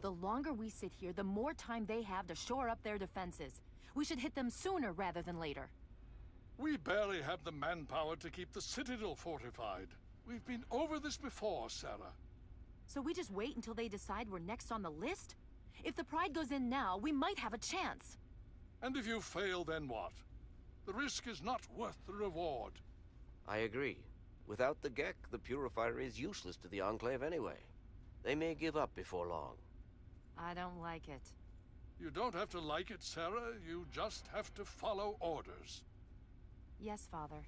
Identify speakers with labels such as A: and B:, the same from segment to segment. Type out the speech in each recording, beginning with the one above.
A: The longer we sit here, the more time they have to shore up their defenses. We should hit them sooner rather than later.
B: We barely have the manpower to keep the Citadel fortified. We've been over this before, Sarah.
A: So we just wait until they decide we're next on the list? If the Pride goes in now, we might have a chance.
B: And if you fail, then what? The risk is not worth the reward.
C: I agree. Without the Gek, the Purifier is useless to the Enclave anyway. They may give up before long.
A: I don't like it.
B: You don't have to like it, Sarah. You just have to follow orders.
A: Yes, Father.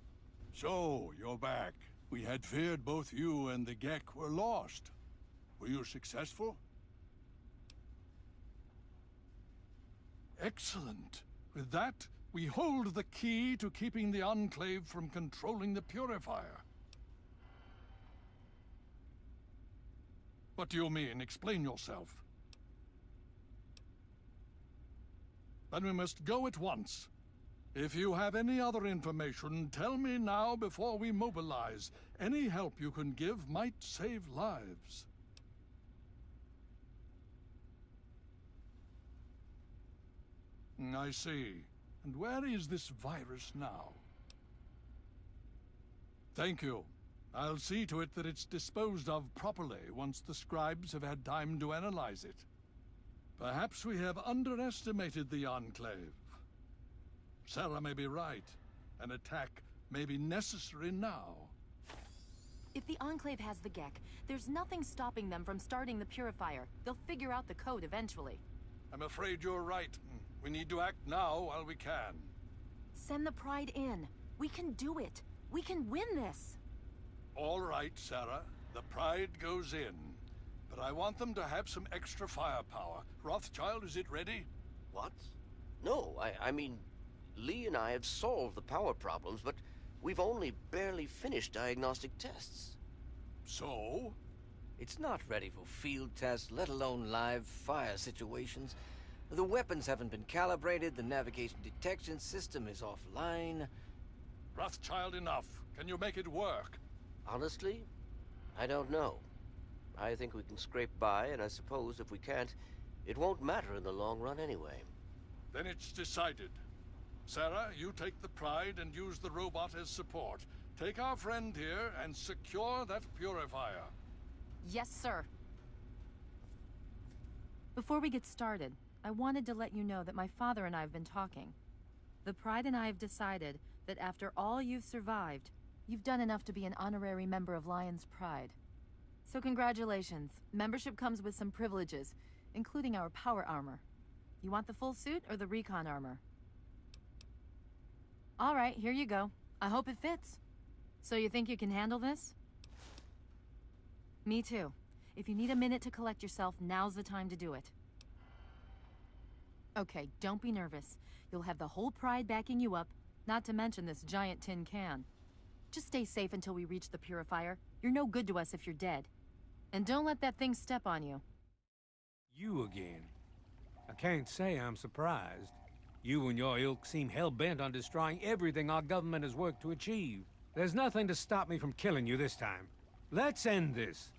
D: So, you're back. We had feared both you and the Gek were lost. Were you successful?
B: Excellent. With that, we hold the key to keeping the Enclave from controlling the Purifier. What do you mean? Explain yourself. Then we must go at once. If you have any other information, tell me now before we mobilize. Any help you can give might save lives. I see. And where is this virus now? Thank you. I'll see to it that it's disposed of properly once the scribes have had time to analyze it. Perhaps we have underestimated the Enclave. Sarah may be right. An attack may be necessary now.
A: If the Enclave has the Gek, there's nothing stopping them from starting the Purifier. They'll figure out the code eventually.
B: I'm afraid you're right. We need to act now while we can.
A: Send the Pride in. We can do it. We can win this.
B: All right, Sarah. The Pride goes in. But I want them to have some extra firepower. Rothschild, is it ready?
C: What? No, I mean, Lee and I have solved the power problems, but we've only barely finished diagnostic tests.
B: So?
E: It's not ready for field tests, let alone live fire situations. The weapons haven't been calibrated, the navigation detection system is offline.
B: Rothschild, enough. Can you make it work?
C: Honestly, I don't know. I think we can scrape by, and I suppose if we can't, it won't matter in the long run anyway.
B: Then it's decided. Sarah, you take the Pride and use the robot as support. Take our friend here and secure that Purifier.
A: Yes, sir. Before we get started, I wanted to let you know that my father and I have been talking. The Pride and I have decided that after all you've survived, you've done enough to be an honorary member of Lion's Pride. So congratulations. Membership comes with some privileges, including our power armor. You want the full suit or the recon armor? All right, here you go. I hope it fits. So you think you can handle this? Me too. If you need a minute to collect yourself, now's the time to do it. Okay, don't be nervous. You'll have the whole Pride backing you up, not to mention this giant tin can. Just stay safe until we reach the Purifier. You're no good to us if you're dead. And don't let that thing step on you.
F: You again. I can't say I'm surprised. You and your ilk seem hell-bent on destroying everything our government has worked to achieve. There's nothing to stop me from killing you this time. Let's end this.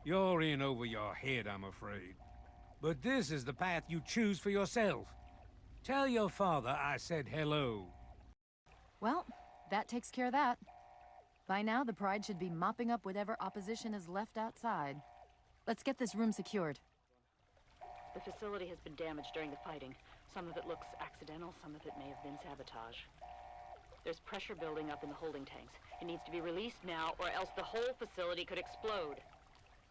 F: You're in over your head, I'm afraid. But this is the path you choose for yourself. Tell your father I said hello.
A: Well, that takes care of that. By now, the Pride should be mopping up whatever opposition is left outside. Let's get this room secured.
G: The facility has been damaged during the fighting. Some of it looks accidental, some of it may have been sabotage. There's pressure building up in the holding tanks. It needs to be released now, or else the whole facility could explode.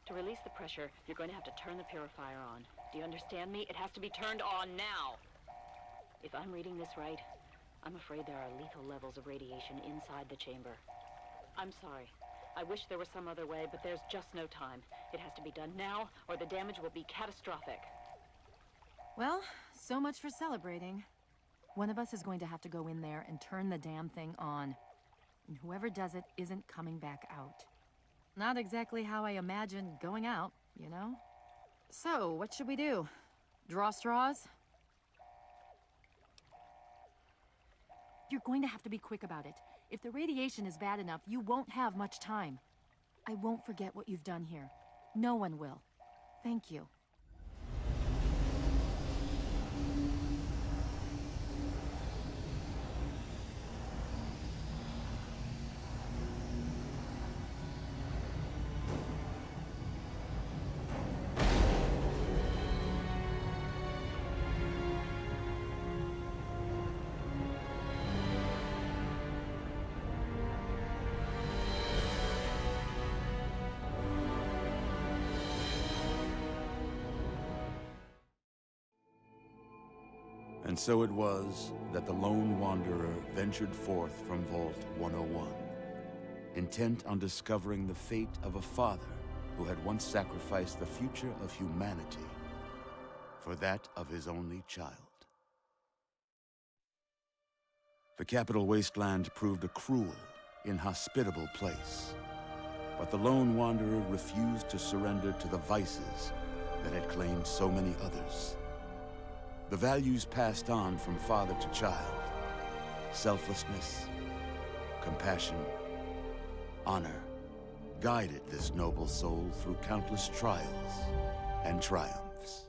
G: To release the pressure, you're going to have to turn the purifier on. Do you understand me? It has to be turned on now. If I'm reading this right, I'm afraid there are lethal levels of radiation inside the chamber. I'm sorry. I wish there was some other way, but there's just no time. It has to be done now, or the damage will be catastrophic.
A: Well, so much for celebrating. One of us is going to have to go in there and turn the damn thing on. And whoever does it isn't coming back out. Not exactly how I imagined going out, you know? So, what should we do? Draw straws? You're going to have to be quick about it. If the radiation is bad enough, you won't have much time. I won't forget what you've done here. No one will. Thank you.
H: And so it was that the lone wanderer ventured forth from Vault 101, intent on discovering the fate of a father who had once sacrificed the future of humanity for that of his only child. The Capital Wasteland proved a cruel, inhospitable place, but the lone wanderer refused to surrender to the vices that had claimed so many others. The values passed on from father to child: selflessness, compassion, honor, guided this noble soul through countless trials and triumphs.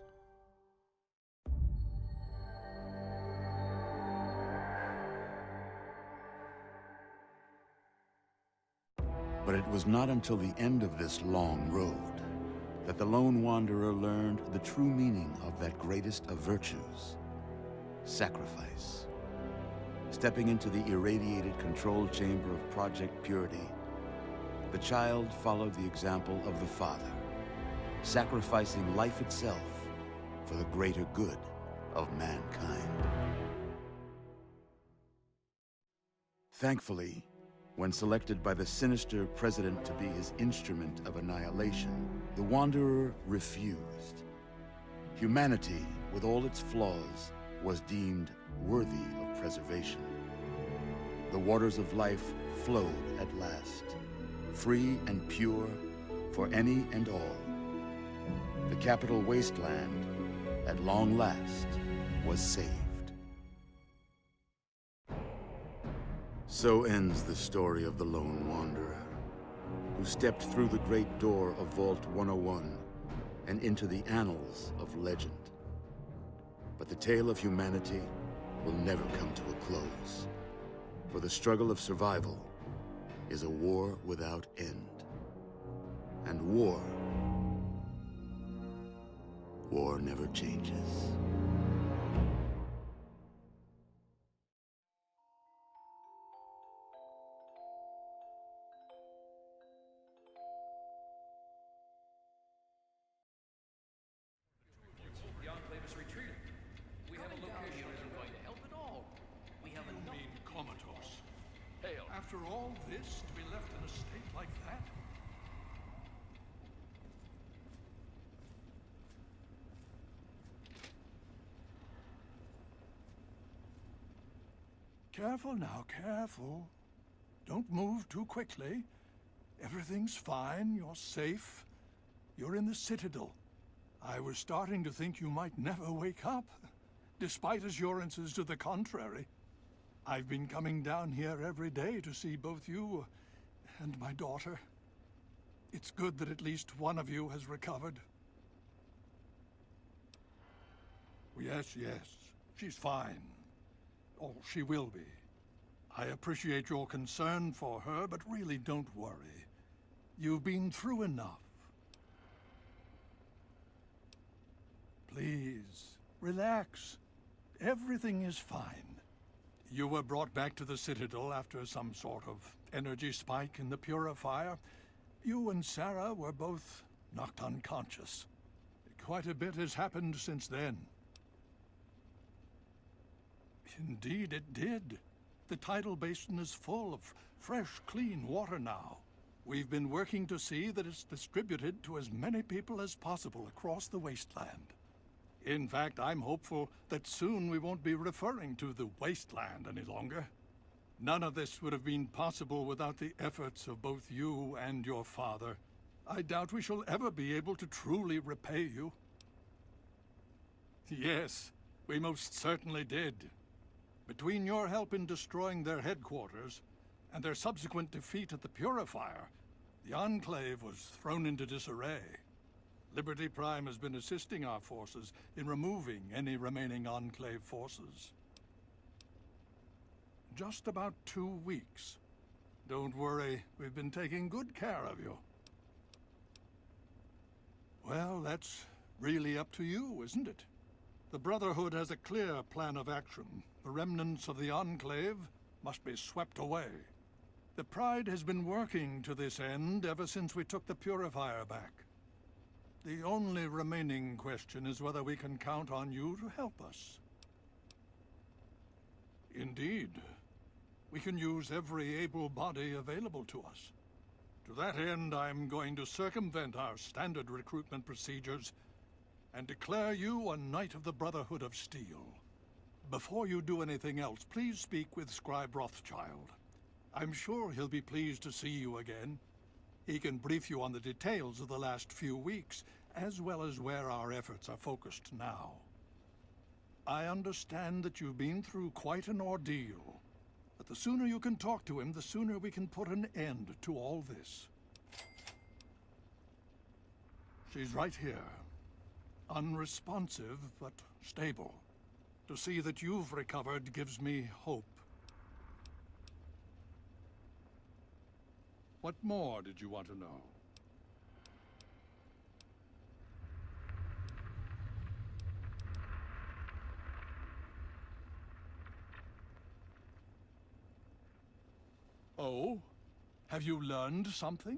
H: But it was not until the end of this long road that the lone wanderer learned the true meaning of that greatest of virtues: sacrifice. Stepping into the irradiated control chamber of Project Purity, the child followed the example of the father, sacrificing life itself for the greater good of mankind. Thankfully, when selected by the sinister president to be his instrument of annihilation, the Wanderer refused. Humanity, with all its flaws, was deemed worthy of preservation. The waters of life flowed at last, free and pure for any and all. The Capital Wasteland, at long last, was saved. So ends the story of the Lone Wanderer, who stepped through the great door of Vault 101 and into the annals of legend. But the tale of humanity will never come to a close, for the struggle of survival is a war without end. And war never changes.
B: After all this, to be left in a state like that? Careful now, careful. Don't move too quickly. Everything's fine, you're safe. You're in the Citadel. I was starting to think you might never wake up, despite assurances to the contrary. I've been coming down here every day to see both you and my daughter. It's good that at least one of you has recovered. Yes, she's fine. Oh, she will be. I appreciate your concern for her, but really don't worry. You've been through enough. Please, relax. Everything is fine. You were brought back to the Citadel after some sort of energy spike in the purifier. You and Sarah were both knocked unconscious. Quite a bit has happened since then. Indeed, it did. The tidal basin is full of fresh, clean water now. We've been working to see that it's distributed to as many people as possible across the wasteland. In fact, I'm hopeful that soon we won't be referring to the wasteland any longer. None of this would have been possible without the efforts of both you and your father. I doubt we shall ever be able to truly repay you. Yes, we most certainly did. Between your help in destroying their headquarters and their subsequent defeat at the Purifier, The Enclave was thrown into disarray. Liberty Prime has been assisting our forces in removing any remaining Enclave forces. Just about 2 weeks. Don't worry, we've been taking good care of you. Well, that's really up to you, isn't it? The Brotherhood has a clear plan of action. The remnants of the Enclave must be swept away. The Pride has been working to this end ever since we took the Purifier back. The only remaining question is whether we can count on you to help us. Indeed. We can use every able body available to us. To that end, I'm going to circumvent our standard recruitment procedures and declare you a Knight of the Brotherhood of Steel. Before you do anything else, please speak with Scribe Rothschild. I'm sure he'll be pleased to see you again. He can brief you on the details of the last few weeks, as well as where our efforts are focused now. I understand that you've been through quite an ordeal, but the sooner you can talk to him, the sooner we can put an end to all this. She's right here. Unresponsive, but stable. To see that you've recovered gives me hope. What more did you want to know? Oh? Have you learned something?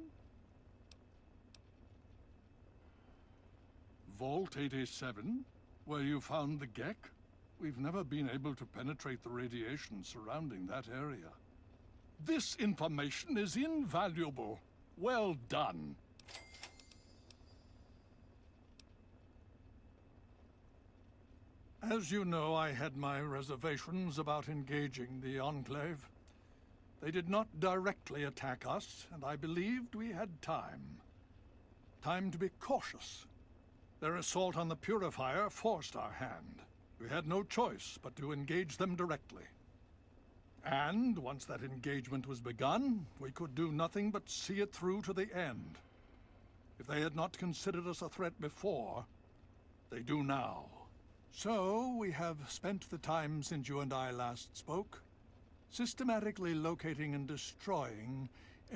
B: Vault 87? Where you found the Gek? We've never been able to penetrate the radiation surrounding that area. This information is invaluable. Well done. As you know, I had my reservations about engaging the Enclave. They did not directly attack us, and I believed we had time. Time to be cautious. Their assault on the Purifier forced our hand. We had no choice but to engage them directly. And once that engagement was begun, we could do nothing but see it through to the end. If they had not considered us a threat before, they do now. So we have spent the time since you and I last spoke, systematically locating and destroying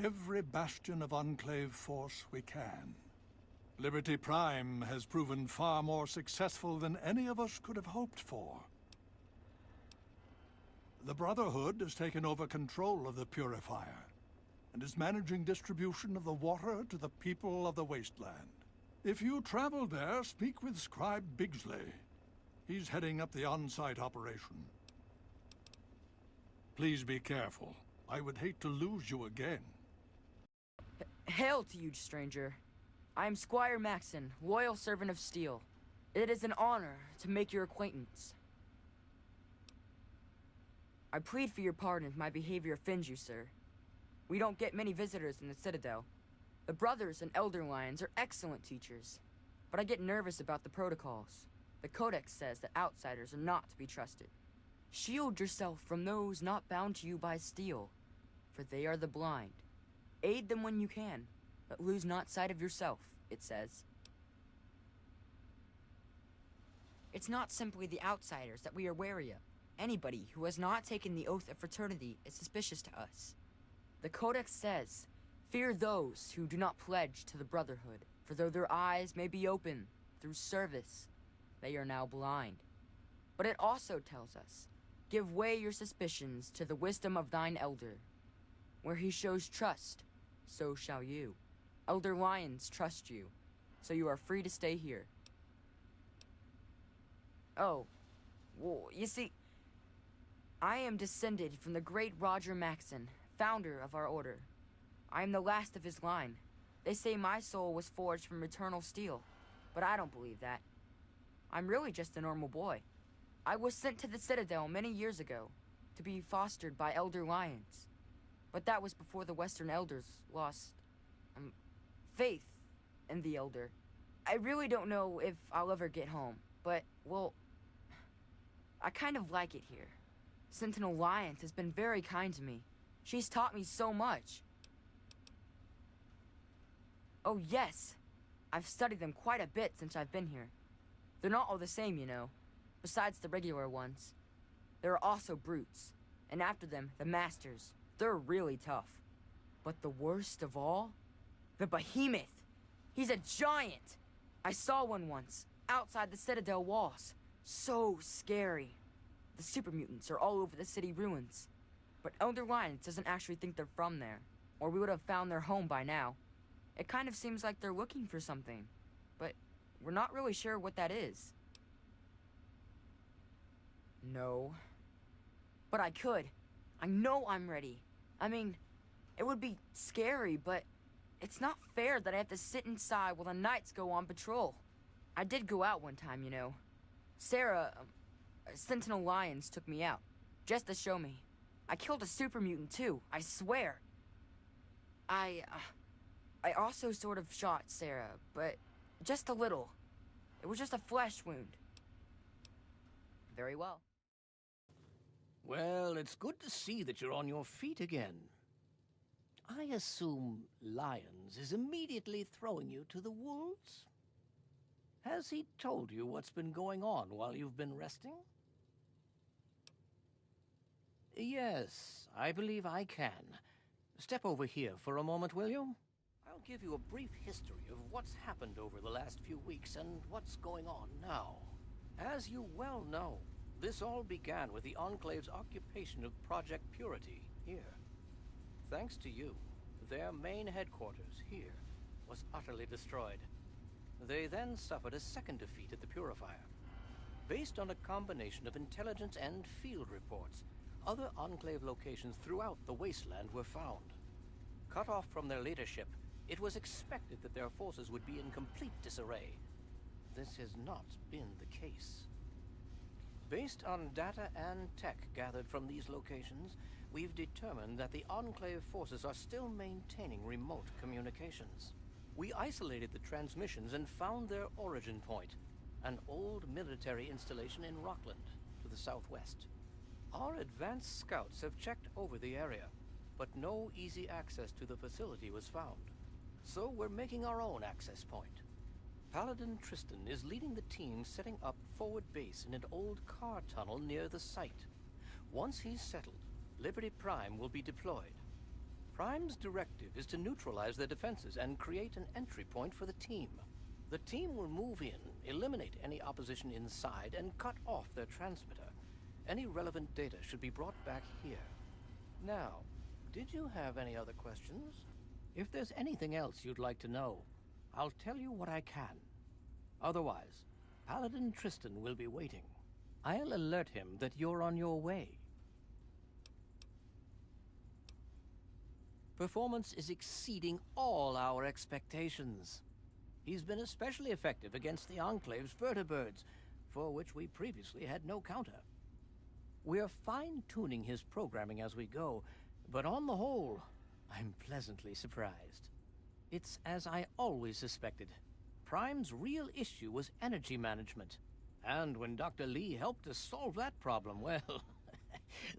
B: every bastion of Enclave force we can. Liberty Prime has proven far more successful than any of us could have hoped for. The Brotherhood has taken over control of the Purifier, and is managing distribution of the water to the people of the Wasteland. If you travel there, speak with Scribe Bigsley. He's heading up the on-site operation. Please be careful. I would hate to lose you again.
I: Hail to you, stranger. I am Squire Maxon, loyal servant of Steel. It is an honor to make your acquaintance. I plead for your pardon if my behavior offends you, sir. We don't get many visitors in the Citadel. The Brothers and Elder Lions are excellent teachers, but I get nervous about the protocols. The Codex says that outsiders are not to be trusted. Shield yourself from those not bound to you by steel, for they are the blind. Aid them when you can, but lose not sight of yourself, it says. It's not simply the outsiders that we are wary of. Anybody who has not taken the oath of fraternity is suspicious to us. The Codex says, fear those who do not pledge to the Brotherhood, for though their eyes may be open through service, they are now blind. But it also tells us, give way your suspicions to the wisdom of thine elder. Where he shows trust, so shall you. Elder Lions trust you, so you are free to stay here. Oh, well, you see, I am descended from the great Roger Maxon, founder of our order. I am the last of his line. They say my soul was forged from eternal steel, but I don't believe that. I'm really just a normal boy. I was sent to the Citadel many years ago, to be fostered by Elder Lions. But that was before the Western Elders lost, faith in the Elder. I really don't know if I'll ever get home, but, well, I kind of like it here. Sentinel Lions has been very kind to me. She's taught me so much. Oh, yes. I've studied them quite a bit since I've been here. They're not all the same, you know, besides the regular ones. There are also brutes, and after them, the masters. They're really tough. But the worst of all? The behemoth! He's a giant! I saw one once, outside the Citadel walls. So scary. The super mutants are all over the city ruins. But Elder Lyons doesn't actually think they're from there, or we would have found their home by now. It kind of seems like they're looking for something, but we're not really sure what that is. No. But I could. I know I'm ready. I mean, it would be scary, but it's not fair that I have to sit inside while the knights go on patrol. I did go out one time, you know. Sarah, Sentinel Lyons took me out, just to show me. I killed a super mutant too, I swear. I also sort of shot Sarah, but just a little. It was just a flesh wound. Very well.
E: Well, it's good to see that you're on your feet again. I assume Lyons is immediately throwing you to the wolves? Has he told you what's been going on while you've been resting? Yes, I believe I can. Step over here for a moment, will you? I'll give you a brief history of what's happened over the last few weeks and what's going on now. As you well know, this all began with the Enclave's occupation of Project Purity here. Thanks to you, their main headquarters here was utterly destroyed. They then suffered a second defeat at the Purifier. Based on a combination of intelligence and field reports, other Enclave locations throughout the wasteland were found. Cut off from their leadership, it was expected that their forces would be in complete disarray. This has not been the case. Based on data and tech gathered from these locations, we've determined that the Enclave forces are still maintaining remote communications. We isolated the transmissions and found their origin point, an old military installation in Rockland, to the southwest. Our advanced scouts have checked over the area, but no easy access to the facility was found. So we're making our own access point. Paladin Tristan is leading the team setting up forward base in an old car tunnel near the site. Once he's settled, Liberty Prime will be deployed. Prime's directive is to neutralize their defenses and create an entry point for the team. The team will move in, eliminate any opposition inside, and cut off their transmitter. Any relevant data should be brought back here. Now, did you have any other questions? If there's anything else you'd like to know, I'll tell you what I can. Otherwise, Paladin Tristan will be waiting. I'll alert him that you're on your way. Performance is exceeding all our expectations. He's been especially effective against the Enclave's vertibirds, for which we previously had no counter. We're fine-tuning his programming as we go, but on the whole, I'm pleasantly surprised. It's as I always suspected. Prime's real issue was energy management. And when Dr. Lee helped us solve that problem, well,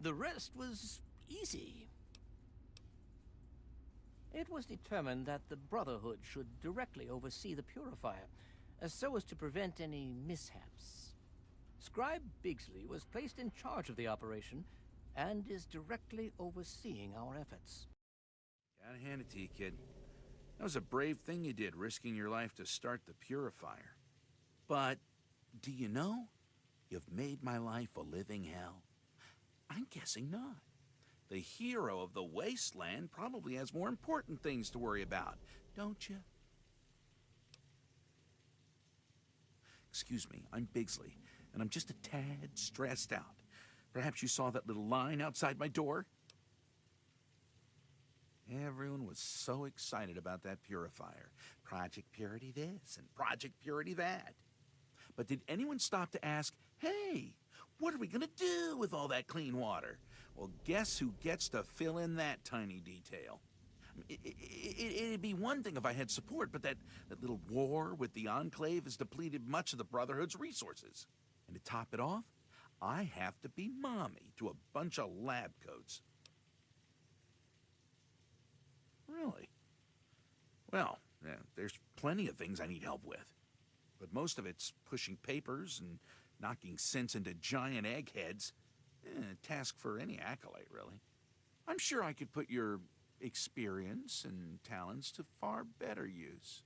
E: the rest was easy. It was determined that the Brotherhood should directly oversee the Purifier, so as to prevent any mishaps. Scribe Bigsley was placed in charge of the operation and is directly overseeing our efforts.
J: Gotta hand it to you, kid. That was a brave thing you did, risking your life to start the Purifier. But, do you know, you've made my life a living hell? I'm guessing not. The hero of the wasteland probably has more important things to worry about, don't you? Excuse me, I'm Bigsley, and I'm just a tad stressed out. Perhaps you saw that little line outside my door? Everyone was so excited about that purifier. Project Purity this and Project Purity that. But did anyone stop to ask, hey, what are we gonna do with all that clean water? Well, guess who gets to fill in that tiny detail? It'd be one thing if I had support, but that little war with the Enclave has depleted much of the Brotherhood's resources. And to top it off, I have to be mommy to a bunch of lab coats. Really? Well, Yeah, there's plenty of things I need help with. But most of it's pushing papers and knocking sense into giant eggheads. A task for any acolyte, really. I'm sure I could put your experience and talents to far better use.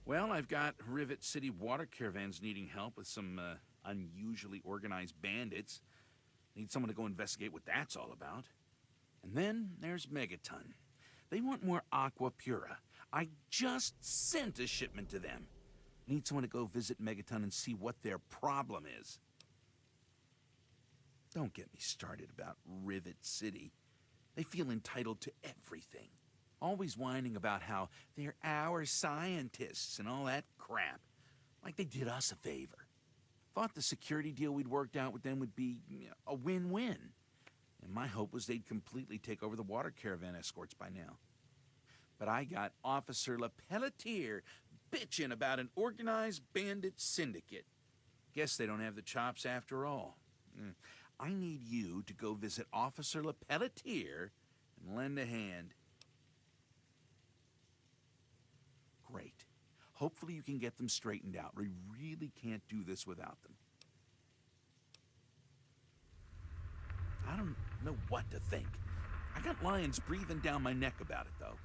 J: Well, I've got Rivet City water caravans needing help with some unusually organized bandits. Need someone to go investigate what that's all about. And then there's Megaton. They want more Aqua Pura. I just sent a shipment to them. Need someone to go visit Megaton and see what their problem is. Don't get me started about Rivet City. They feel entitled to everything. Always whining about how they're our scientists and all that crap. Like they did us a favor. Thought the security deal we'd worked out with them would be a win-win. And my hope was they'd completely take over the water caravan escorts by now. But I got Officer LePelletier bitching about an organized bandit syndicate. Guess they don't have the chops after all. I need you to go visit Officer LePelletier and lend a hand. Great. Hopefully you can get them straightened out. We really can't do this without them. I don't know what to think. I got lions breathing down my neck about it, though.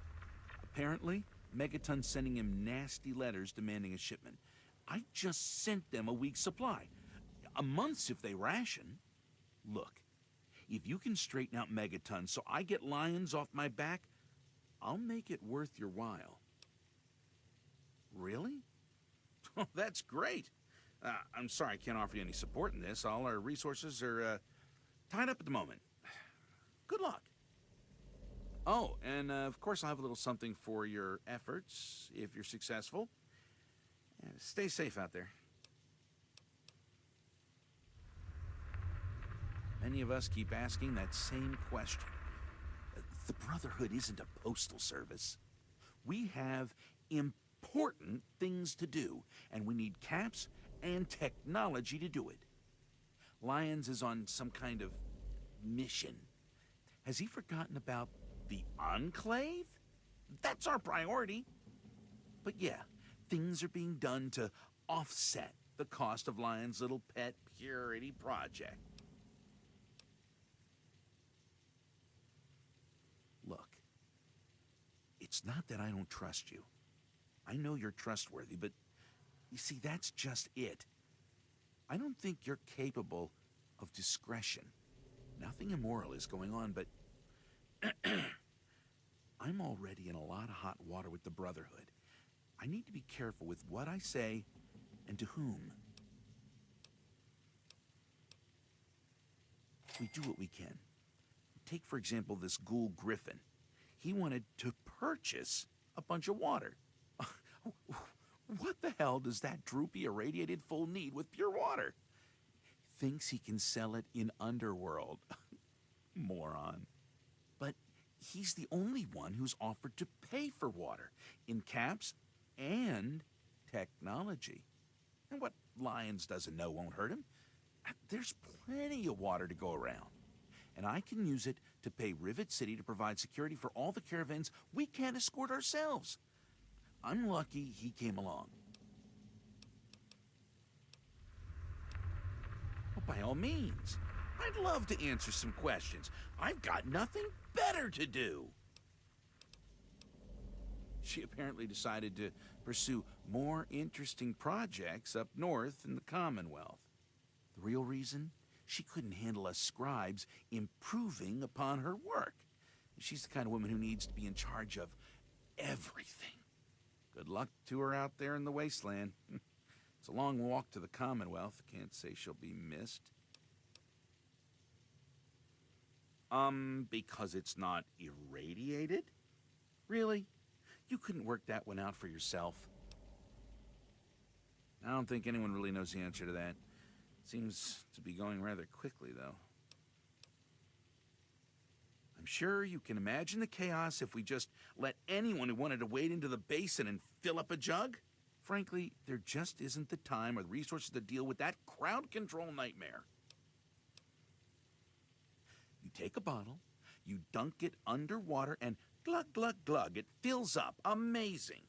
J: Apparently, Megaton's sending him nasty letters demanding a shipment. I just sent them a week's supply. A month's if they ration. Look, if you can straighten out Megaton so I get lions off my back, I'll make it worth your while. Really? Oh, that's great. I'm sorry I can't offer you any support in this. All our resources are tied up at the moment. Good luck. Oh, and of course I'll have a little something for your efforts if you're successful. Stay safe out there. Many of us keep asking that same question. The Brotherhood isn't a postal service. We have important things to do, and we need caps and technology to do it. Lyons is on some kind of mission. Has he forgotten about the Enclave? That's our priority. But yeah, things are being done to offset the cost of Lyons' little pet purity project. Look, it's not that I don't trust you. I know you're trustworthy, but you see, that's just it. I don't think you're capable of discretion. Nothing immoral is going on, but I'm already in a lot of hot water with the Brotherhood. I need to be careful with what I say and to whom. We do what we can. Take, for example, this ghoul Griffin. He wanted to purchase a bunch of water. What the hell does that droopy, irradiated fool need with pure water? Thinks he can sell it in Underworld. Moron. But he's the only one who's offered to pay for water in caps and technology. And what Lyons doesn't know won't hurt him. There's plenty of water to go around. And I can use it to pay Rivet City to provide security for all the caravans we can't escort ourselves. I'm lucky he came along. Well, by all means, I'd love to answer some questions. I've got nothing better to do. She apparently decided to pursue more interesting projects up north in the Commonwealth. The real reason? She couldn't handle us scribes improving upon her work. She's the kind of woman who needs to be in charge of everything. Good luck to her out there in the wasteland. It's a long walk to the Commonwealth. Can't say she'll be missed. Because it's not irradiated? Really? You couldn't work that one out for yourself? I don't think anyone really knows the answer to that. Seems to be going rather quickly, though. I'm sure you can imagine the chaos if we just let anyone who wanted to wade into the basin and fill up a jug. Frankly, there just isn't the time or the resources to deal with that crowd control nightmare. You take a bottle, you dunk it underwater, and Glug, glug, glug. It fills up. Amazing.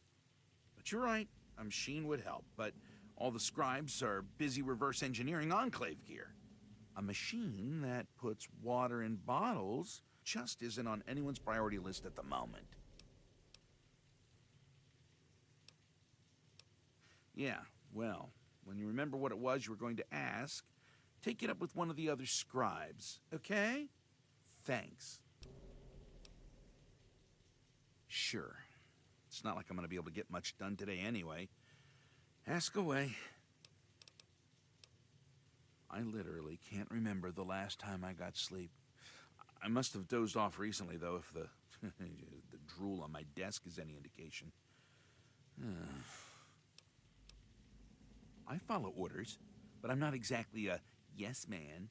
J: But you're right. A machine would help, but all the scribes are busy reverse engineering Enclave gear. A machine that puts water in bottles just isn't on anyone's priority list at the moment. Yeah, well, when you remember what it was you were going to ask, take it up with one of the other scribes, okay? Thanks. Sure. It's not like I'm going to be able to get much done today anyway. Ask away. I literally can't remember the last time I got sleep. I must have dozed off recently, though, if the, the drool on my desk is any indication. I follow orders, but I'm not exactly a yes man.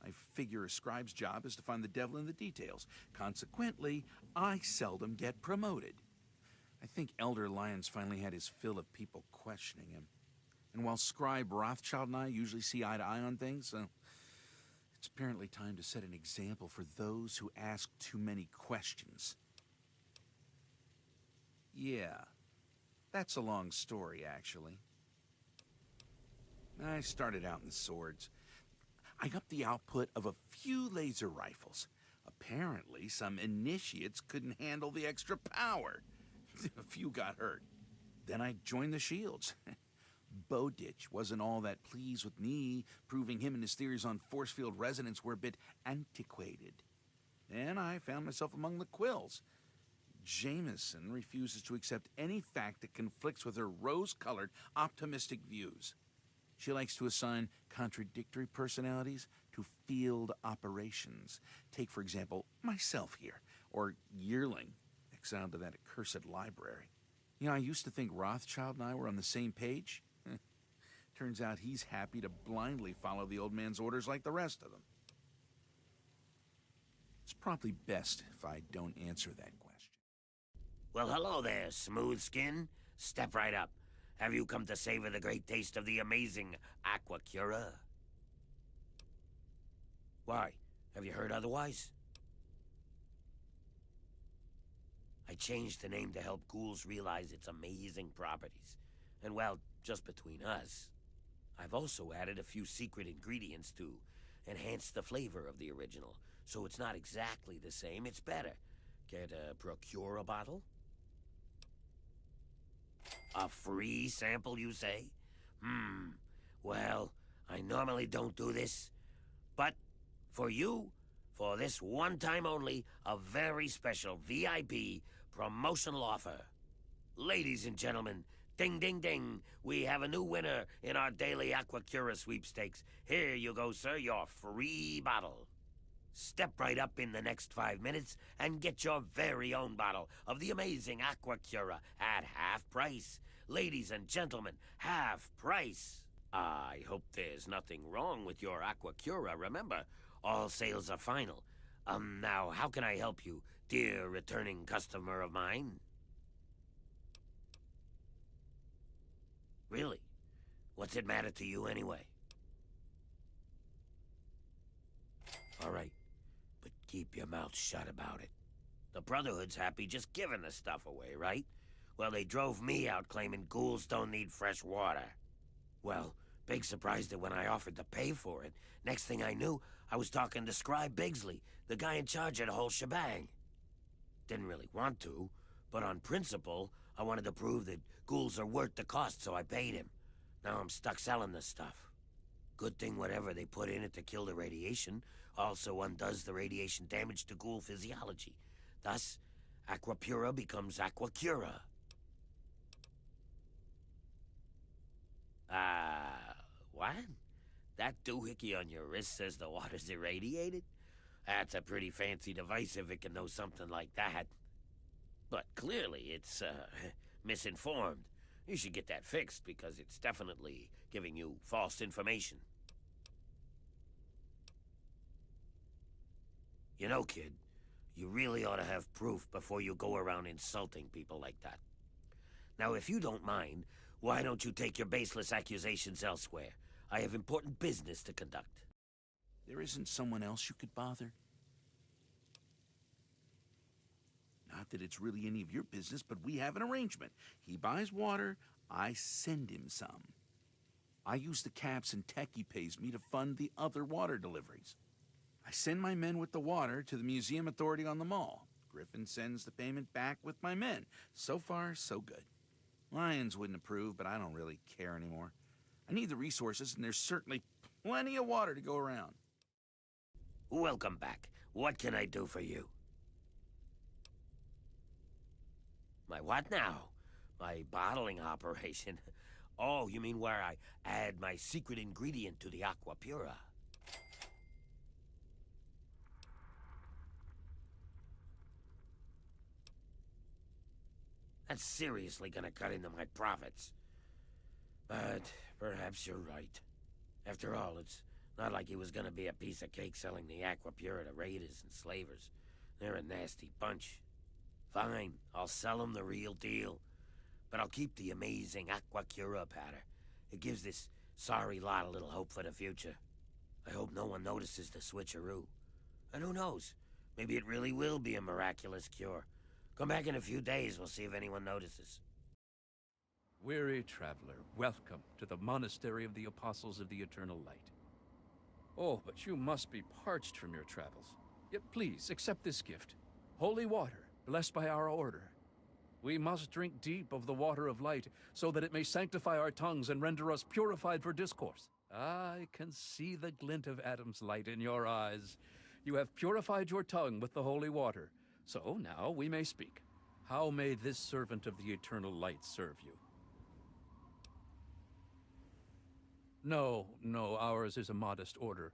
J: I figure a scribe's job is to find the devil in the details. Consequently, I seldom get promoted. I think Elder Lyons finally had his fill of people questioning him. And while Scribe Rothschild and I usually see eye to eye on things, it's apparently time to set an example for those who ask too many questions. Yeah, that's a long story, actually. I started out in the swords. I upped the output of a few laser rifles. Apparently, some initiates couldn't handle the extra power. A few got hurt. Then I joined the shields. Bowditch wasn't all that pleased with me, proving him and his theories on force field resonance were a bit antiquated. Then I found myself among the Quills. Jameson refuses to accept any fact that conflicts with her rose-colored, optimistic views. She likes to assign contradictory personalities to field operations. Take, for example, myself here, or Yearling, exiled to that accursed library. You know, I used to think Rothschild and I were on the same page. Turns out he's happy to blindly follow the old man's orders like the rest of them. It's probably best if I don't answer that question.
K: Well, hello there, smooth skin. Step right up. Have you come to savor the great taste of the amazing Aquacura? Why? Have you heard otherwise? I changed the name to help ghouls realize its amazing properties. And well, just between us, I've also added a few secret ingredients to enhance the flavor of the original. So it's not exactly the same, it's better. Care to procure a bottle? A free sample, you say? Well, I normally don't do this. But for you, for this one time only, a very special VIP promotional offer. Ladies and gentlemen, ding, ding, ding, we have a new winner in our daily Aquacura sweepstakes. Here you go, sir, your free bottle. Step right up in the next 5 minutes and get your very own bottle of the amazing Aquacura at half price. Ladies and gentlemen, half price. I hope there's nothing wrong with your Aquacura. Remember, all sales are final. Now, how can I help you, dear returning customer of mine? Really? What's it matter to you anyway? All right, but keep your mouth shut about it. The Brotherhood's happy just giving the stuff away, right? Well, they drove me out claiming ghouls don't need fresh water. Well, big surprise that when I offered to pay for it, next thing I knew, I was talking to Scribe Bigsley, the guy in charge of the whole shebang. Didn't really want to, but on principle, I wanted to prove that ghouls are worth the cost, so I paid him. Now I'm stuck selling this stuff. Good thing whatever they put in it to kill the radiation also undoes the radiation damage to ghoul physiology. Thus, Aquapura becomes Aquacura. What? That doohickey on your wrist says the water's irradiated? That's a pretty fancy device if it can know something like that. But clearly it's, misinformed. You should get that fixed because it's definitely giving you false information. You know, kid, you really ought to have proof before you go around insulting people like that. Now, if you don't mind, why don't you take your baseless accusations elsewhere? I have important business to conduct.
J: There isn't someone else you could bother? Not that it's really any of your business, but we have an arrangement. He buys water, I send him some. I use the caps and tech he pays me to fund the other water deliveries. I send my men with the water to the museum authority on the mall. Griffin sends the payment back with my men. So far, so good. Lyons wouldn't approve, but I don't really care anymore. I need the resources, and there's certainly plenty of water to go around.
K: Welcome back. What can I do for you? My what now? My bottling operation. Oh, you mean where I add my secret ingredient to the Aqua Pura? That's seriously gonna cut into my profits. But perhaps you're right. After all, it's not like he was gonna be a piece of cake selling the Aqua Pura to raiders and slavers. They're a nasty bunch. Fine, I'll sell them the real deal. But I'll keep the amazing Aqua Cura powder. It gives this sorry lot a little hope for the future. I hope no one notices the switcheroo. And who knows? Maybe it really will be a miraculous cure. Come back in a few days, we'll see if anyone notices.
L: Weary traveler, welcome to the Monastery of the Apostles of the Eternal Light. Oh, but you must be parched from your travels. Yet please, accept this gift. Holy water, blessed by our order. We must drink deep of the water of light, so that it may sanctify our tongues and render us purified for discourse. I can see the glint of Adam's light in your eyes. You have purified your tongue with the holy water. So now we may speak. How may this servant of the eternal light serve you? No, ours is a modest order,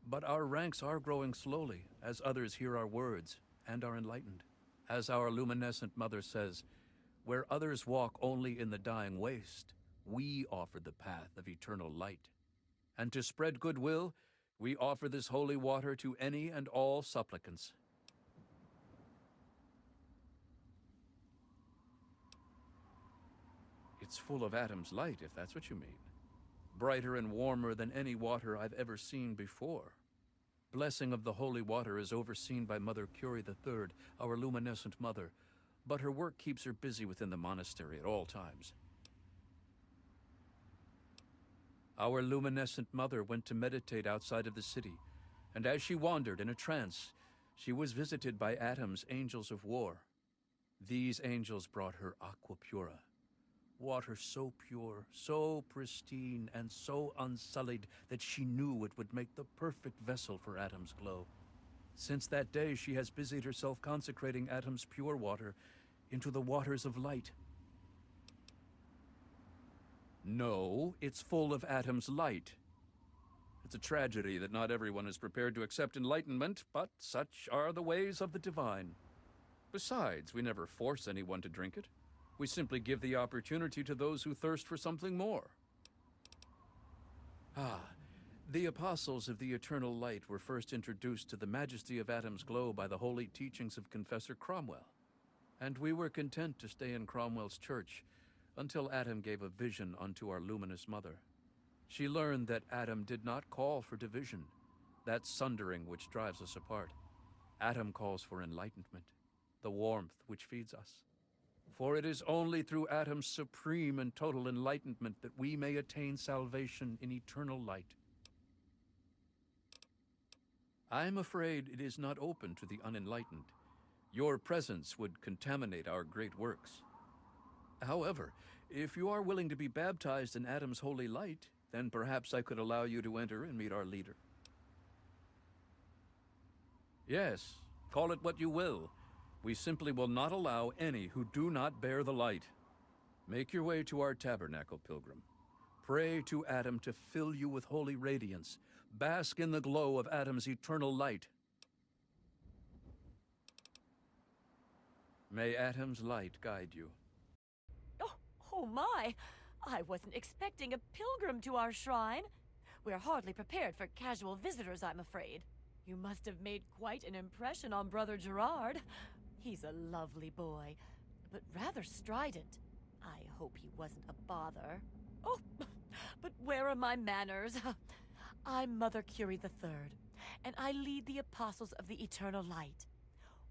L: but our ranks are growing slowly as others hear our words and are enlightened. As our luminescent mother says, where others walk only in the dying waste, we offer the path of eternal light. And to spread goodwill, we offer this holy water to any and all supplicants. It's full of Adam's light, if that's what you mean. Brighter and warmer than any water I've ever seen before. Blessing of the holy water is overseen by Mother Curie III, our luminescent mother, but her work keeps her busy within the monastery at all times. Our luminescent mother went to meditate outside of the city, and as she wandered in a trance, she was visited by Adam's angels of war. These angels brought her Aqua Pura. Water so pure, so pristine, and so unsullied that she knew it would make the perfect vessel for Adam's glow. Since that day, she has busied herself consecrating Adam's pure water into the waters of light. No, it's full of Adam's light. It's a tragedy that not everyone is prepared to accept enlightenment, but such are the ways of the divine. Besides, we never force anyone to drink it. We simply give the opportunity to those who thirst for something more. The Apostles of the Eternal Light were first introduced to the majesty of Adam's glow by the holy teachings of Confessor Cromwell. And we were content to stay in Cromwell's church until Adam gave a vision unto our luminous mother. She learned that Adam did not call for division, that sundering which drives us apart. Adam calls for enlightenment, the warmth which feeds us. For it is only through Adam's supreme and total enlightenment that we may attain salvation in eternal light. I'm afraid it is not open to the unenlightened. Your presence would contaminate our great works. However, if you are willing to be baptized in Adam's holy light, then perhaps I could allow you to enter and meet our leader. Yes, call it what you will. We simply will not allow any who do not bear the light. Make your way to our tabernacle, pilgrim. Pray to Adam to fill you with holy radiance. Bask in the glow of Adam's eternal light. May Adam's light guide you.
M: Oh my! I wasn't expecting a pilgrim to our shrine. We're hardly prepared for casual visitors, I'm afraid. You must have made quite an impression on Brother Gerard. He's a lovely boy, but rather strident. I hope he wasn't a bother. Oh, but where are my manners? I'm Mother Curie III, and I lead the Apostles of the Eternal Light.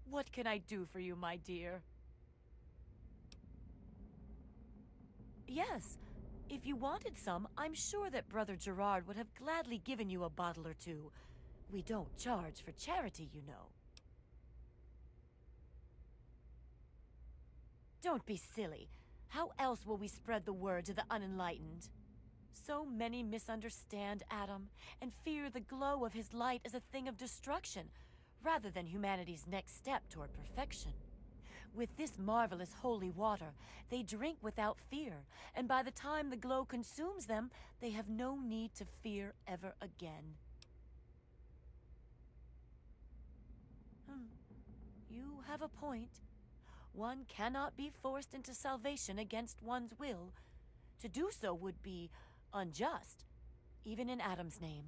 M: What can I do for you, my dear? Yes, if you wanted some, I'm sure that Brother Gerard would have gladly given you a bottle or two. We don't charge for charity, you know. Don't be silly. How else will we spread the word to the unenlightened? So many misunderstand Adam and fear the glow of his light as a thing of destruction, rather than humanity's next step toward perfection. With this marvelous holy water, they drink without fear, and by the time the glow consumes them, they have no need to fear ever again. You have a point. One cannot be forced into salvation against one's will. To do so would be unjust, even in Adam's name.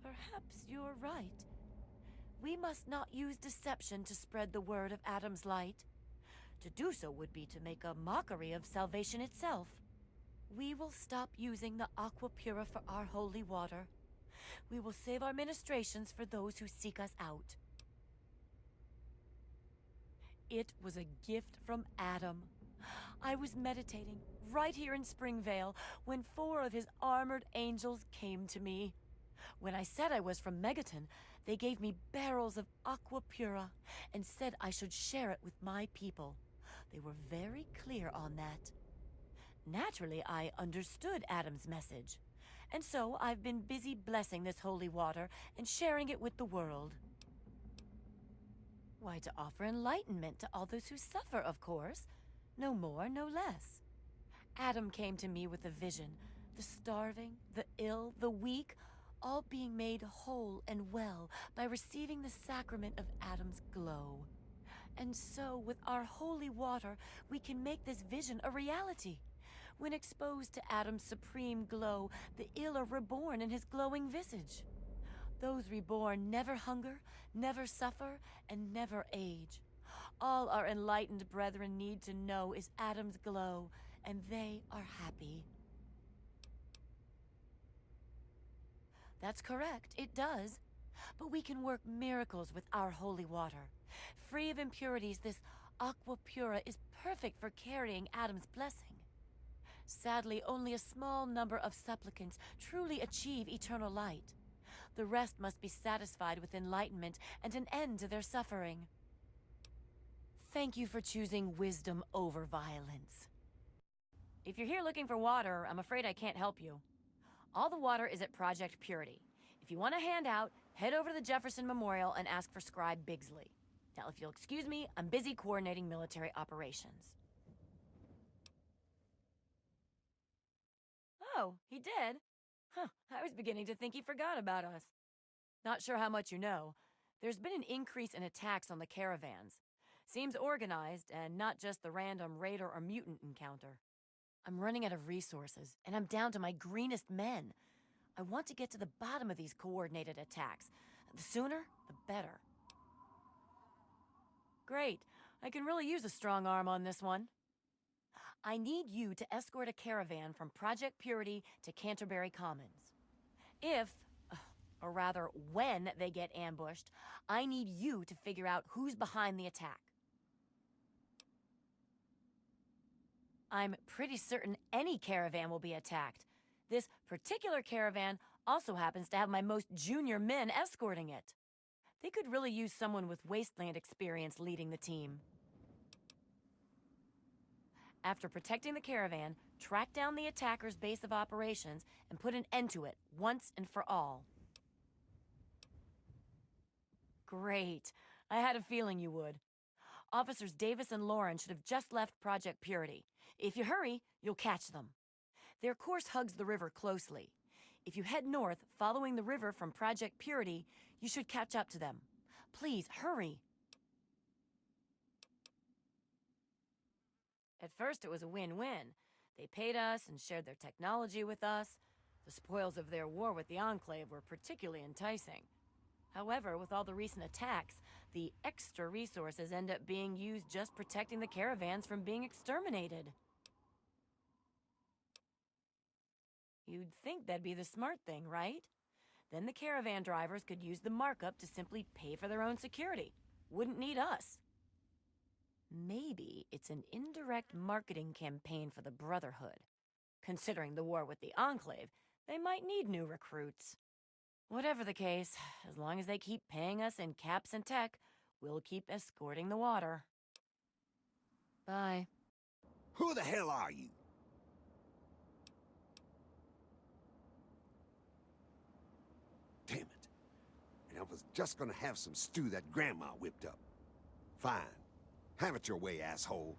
M: Perhaps you're right. We must not use deception to spread the word of Adam's light. To do so would be to make a mockery of salvation itself. We will stop using the aqua pura for our holy water. We will save our ministrations for those who seek us out. It was a gift from Adam. I was meditating right here in Springvale when 4 of his armored angels came to me. When I said I was from Megaton, they gave me barrels of aqua pura and said I should share it with my people. They were very clear on that. Naturally, I understood Adam's message, and so I've been busy blessing this holy water and sharing it with the world. Why, to offer enlightenment to all those who suffer, of course. No more, no less. Adam came to me with a vision. The starving, the ill, the weak, all being made whole and well by receiving the sacrament of Adam's glow. And so, with our holy water, we can make this vision a reality. When exposed to Adam's supreme glow, the ill are reborn in his glowing visage. Those reborn never hunger, never suffer, and never age. All our enlightened brethren need to know is Adam's glow, and they are happy. That's correct, it does. But we can work miracles with our holy water. Free of impurities, this aqua pura is perfect for carrying Adam's blessing. Sadly, only a small number of supplicants truly achieve eternal light. The rest must be satisfied with enlightenment and an end to their suffering. Thank you for choosing wisdom over violence. If you're here looking for water, I'm afraid I can't help you. All the water is at Project Purity. If you want a handout, head over to the Jefferson Memorial and ask for Scribe Bigsley. Now, if you'll excuse me, I'm busy coordinating military operations. Oh, he did? Huh, I was beginning to think he forgot about us. Not sure how much you know. There's been an increase in attacks on the caravans. Seems organized, and not just the random raider or mutant encounter. I'm running out of resources, and I'm down to my greenest men. I want to get to the bottom of these coordinated attacks. The sooner, the better. Great. I can really use a strong arm on this one. I need you to escort a caravan from Project Purity to Canterbury Commons. If, or rather when they get ambushed, I need you to figure out who's behind the attack. I'm pretty certain any caravan will be attacked. This particular caravan also happens to have my most junior men escorting it. They could really use someone with wasteland experience leading the team. After protecting the caravan, track down the attacker's base of operations and put an end to it once and for all. Great. I had a feeling you would. Officers Davis and Lauren should have just left Project Purity. If you hurry, you'll catch them. Their course hugs the river closely. If you head north, following the river from Project Purity, you should catch up to them. Please, hurry. At first, it was a win-win. They paid us and shared their technology with us. The spoils of their war with the Enclave were particularly enticing. However, with all the recent attacks, the extra resources end up being used just protecting the caravans from being exterminated. You'd think that'd be the smart thing, right? Then the caravan drivers could use the markup to simply pay for their own security. wouldn't need us. Maybe it's an indirect marketing campaign for the Brotherhood. Considering the war with the Enclave, they might need new recruits. Whatever the case, as long as they keep paying us in caps and tech, we'll keep escorting the water. Bye.
N: Who the hell are you? Damn it. And I was just gonna have some stew that Grandma whipped up. Fine. Have it your way, asshole.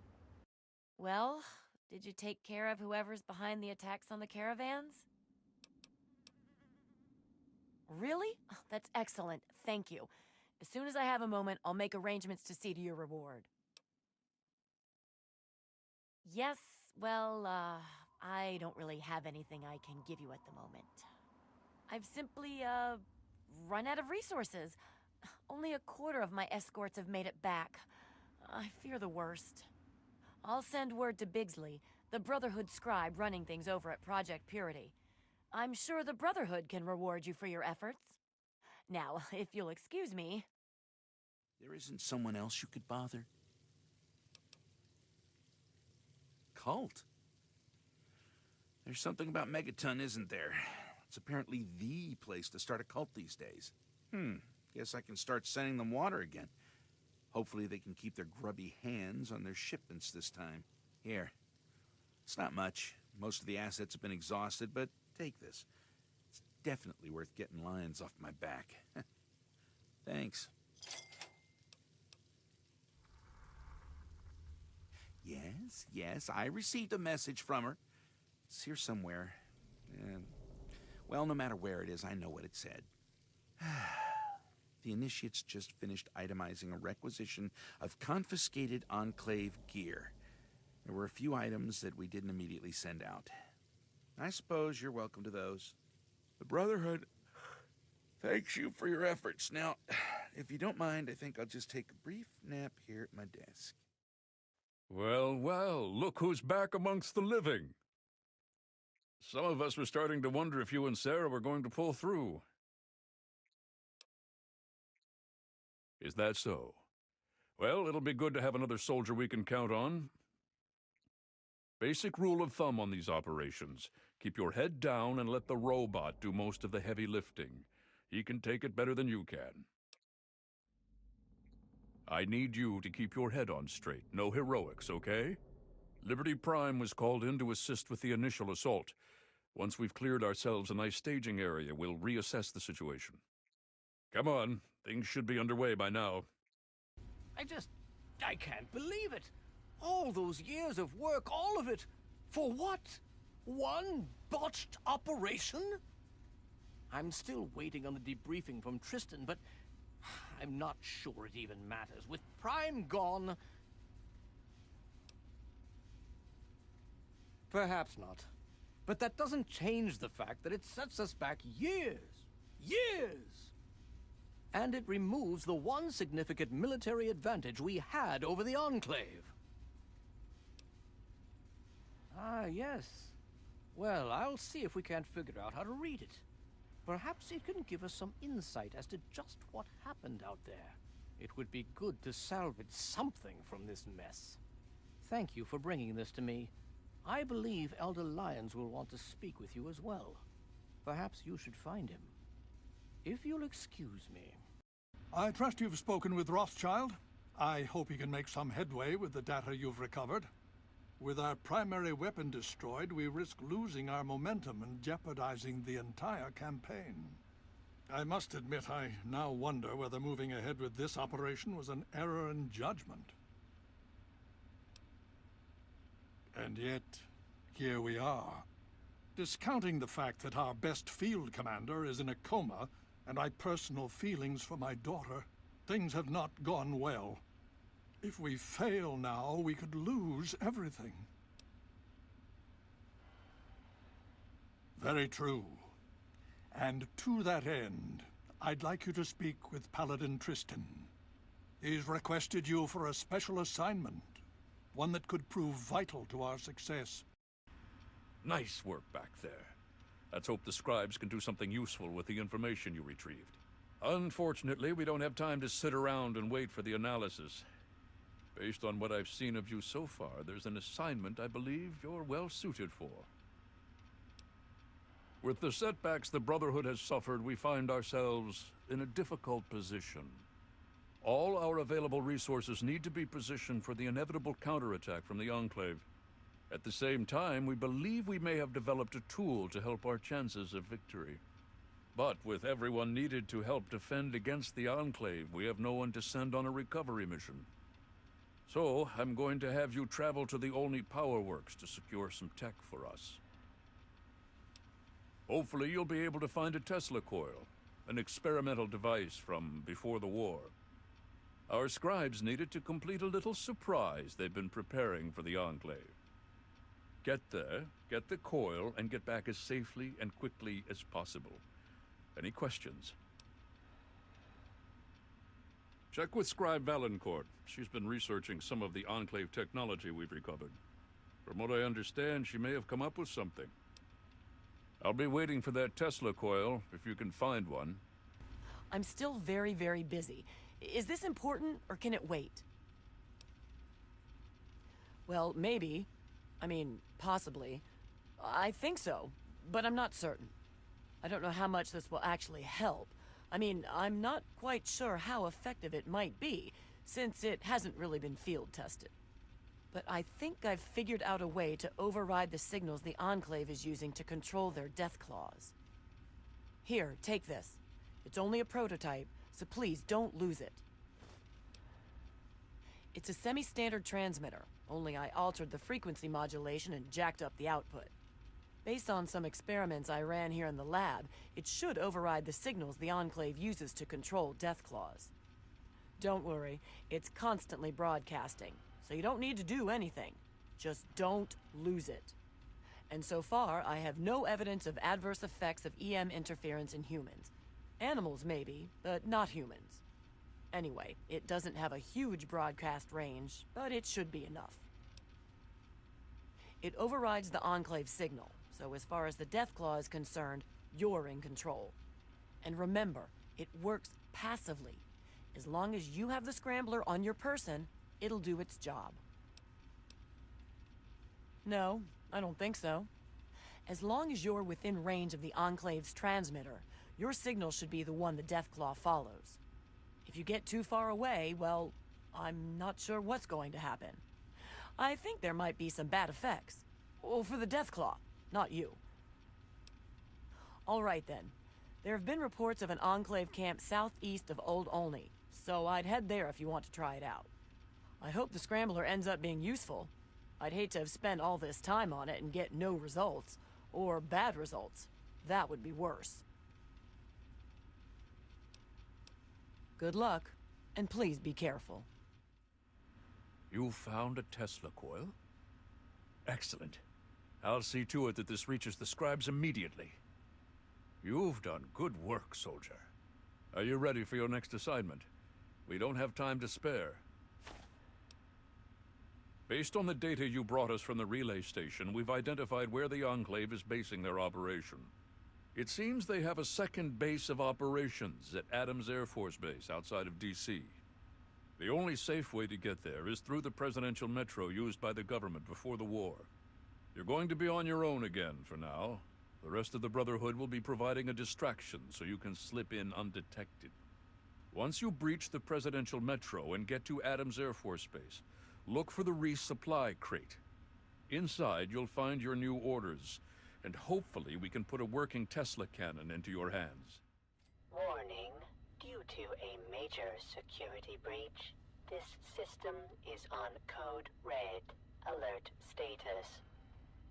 M: Well, did you take care of whoever's behind the attacks on the caravans? Really? Oh, that's excellent. Thank you. As soon as I have a moment, I'll make arrangements to see to your reward. Yes, well, I don't really have anything I can give you at the moment. I've simply, run out of resources. Only a quarter of my escorts have made it back. I fear the worst. I'll send word to Bigsley, the Brotherhood scribe running things over at Project Purity. I'm sure the Brotherhood can reward you for your efforts. Now, if you'll excuse me...
J: There isn't someone else you could bother? Cult? There's something about Megaton, isn't there? It's apparently the place to start a cult these days. Guess I can start sending them water again. Hopefully they can keep their grubby hands on their shipments this time. Here. It's not much. Most of the assets have been exhausted, but take this. It's definitely worth getting lions off my back. Thanks. Yes, I received a message from her. It's here somewhere. Well, no matter where it is, I know what it said. The Initiates just finished itemizing a requisition of confiscated Enclave gear. There were a few items that we didn't immediately send out. I suppose you're welcome to those. The Brotherhood thanks you for your efforts. Now, if you don't mind, I think I'll just take a brief nap here at my desk.
L: Well, well, look who's back amongst the living. Some of us were starting to wonder if you and Sarah were going to pull through. Is that so? Well, it'll be good to have another soldier we can count on. Basic rule of thumb on these operations. Keep your head down and let the robot do most of the heavy lifting. He can take it better than you can. I need you to keep your head on straight. No heroics, okay? Liberty Prime was called in to assist with the initial assault. Once we've cleared ourselves a nice staging area, we'll reassess the situation. Come on, things should be underway by now.
E: I can't believe it. All those years of work, all of it. For what? One botched operation? I'm still waiting on the debriefing from Tristan, but I'm not sure it even matters. With Prime gone... Perhaps not. But that doesn't change the fact that it sets us back years. Years! And it removes the one significant military advantage we had over the Enclave. Ah, yes. Well, I'll see if we can't figure out how to read it. Perhaps it can give us some insight as to just what happened out there. It would be good to salvage something from this mess. Thank you for bringing this to me. I believe Elder Lyons will want to speak with you as well. Perhaps you should find him. If you'll excuse me.
B: I trust you've spoken with Rothschild. I hope he can make some headway with the data you've recovered. With our primary weapon destroyed, we risk losing our momentum and jeopardizing the entire campaign. I must admit, I now wonder whether moving ahead with this operation was an error in judgment. And yet, here we are. Discounting the fact that our best field commander is in a coma, and my personal feelings for my daughter, things have not gone well. If we fail now, we could lose everything. Very true. And to that end, I'd like you to speak with Paladin Tristan. He's requested you for a special assignment, one that could prove vital to our success.
L: Nice work back there. Let's hope the scribes can do something useful with the information you retrieved. Unfortunately, we don't have time to sit around and wait for the analysis. Based on what I've seen of you so far, there's an assignment I believe you're well suited for. With the setbacks the Brotherhood has suffered, we find ourselves in a difficult position. All our available resources need to be positioned for the inevitable counterattack from the Enclave. At the same time, we believe we may have developed a tool to help our chances of victory. But with everyone needed to help defend against the Enclave, we have no one to send on a recovery mission. So, I'm going to have you travel to the Olney Power Works to secure some tech for us. Hopefully you'll be able to find a Tesla coil, an experimental device from before the war. Our scribes needed to complete a little surprise they've been preparing for the Enclave. Get there, get the coil, and get back as safely and quickly as possible. Any questions? Check with Scribe Valancourt. She's been researching some of the Enclave technology we've recovered. From what I understand, she may have come up with something. I'll be waiting for that Tesla coil, if you can find one.
M: I'm still very, very busy. Is this important, or can it wait? Well, maybe. I mean, possibly. I think so, but I'm not certain. I don't know how much this will actually help. I mean, I'm not quite sure how effective it might be, since it hasn't really been field tested. But I think I've figured out a way to override the signals the Enclave is using to control their death claws. Here, take this. It's only a prototype, so please don't lose it. It's a semi-standard transmitter, only I altered the frequency modulation and jacked up the output. Based on some experiments I ran here in the lab, it should override the signals the Enclave uses to control death claws. Don't worry, it's constantly broadcasting, so you don't need to do anything. Just don't lose it. And so far, I have no evidence of adverse effects of EM interference in humans. Animals maybe, but not humans. Anyway, it doesn't have a huge broadcast range, but it should be enough. It overrides the Enclave signal, so as far as the Deathclaw is concerned, you're in control. And remember, it works passively. As long as you have the Scrambler on your person, it'll do its job. No, I don't think so. As long as you're within range of the Enclave's transmitter, your signal should be the one the Deathclaw follows. If you get too far away, well, I'm not sure what's going to happen. I think there might be some bad effects. Well, for the Deathclaw, not you. All right then. There have been reports of an Enclave camp southeast of Old Olney, so I'd head there if you want to try it out. I hope the Scrambler ends up being useful. I'd hate to have spent all this time on it and get no results, or bad results. That would be worse. Good luck, and please be careful.
L: You found a Tesla coil? Excellent. I'll see to it that this reaches the scribes immediately. You've done good work, soldier. Are you ready for your next assignment? We don't have time to spare. Based on the data you brought us from the relay station, we've identified where the Enclave is basing their operation. It seems they have a second base of operations at Adams Air Force Base outside of D.C. The only safe way to get there is through the presidential metro used by the government before the war. You're going to be on your own again for now. The rest of the Brotherhood will be providing a distraction so you can slip in undetected. Once you breach the presidential metro and get to Adams Air Force Base, look for the resupply crate. Inside, you'll find your new orders, and hopefully we can put a working Tesla cannon into your hands.
O: Warning. Due to a major security breach, this system is on code red. Alert status.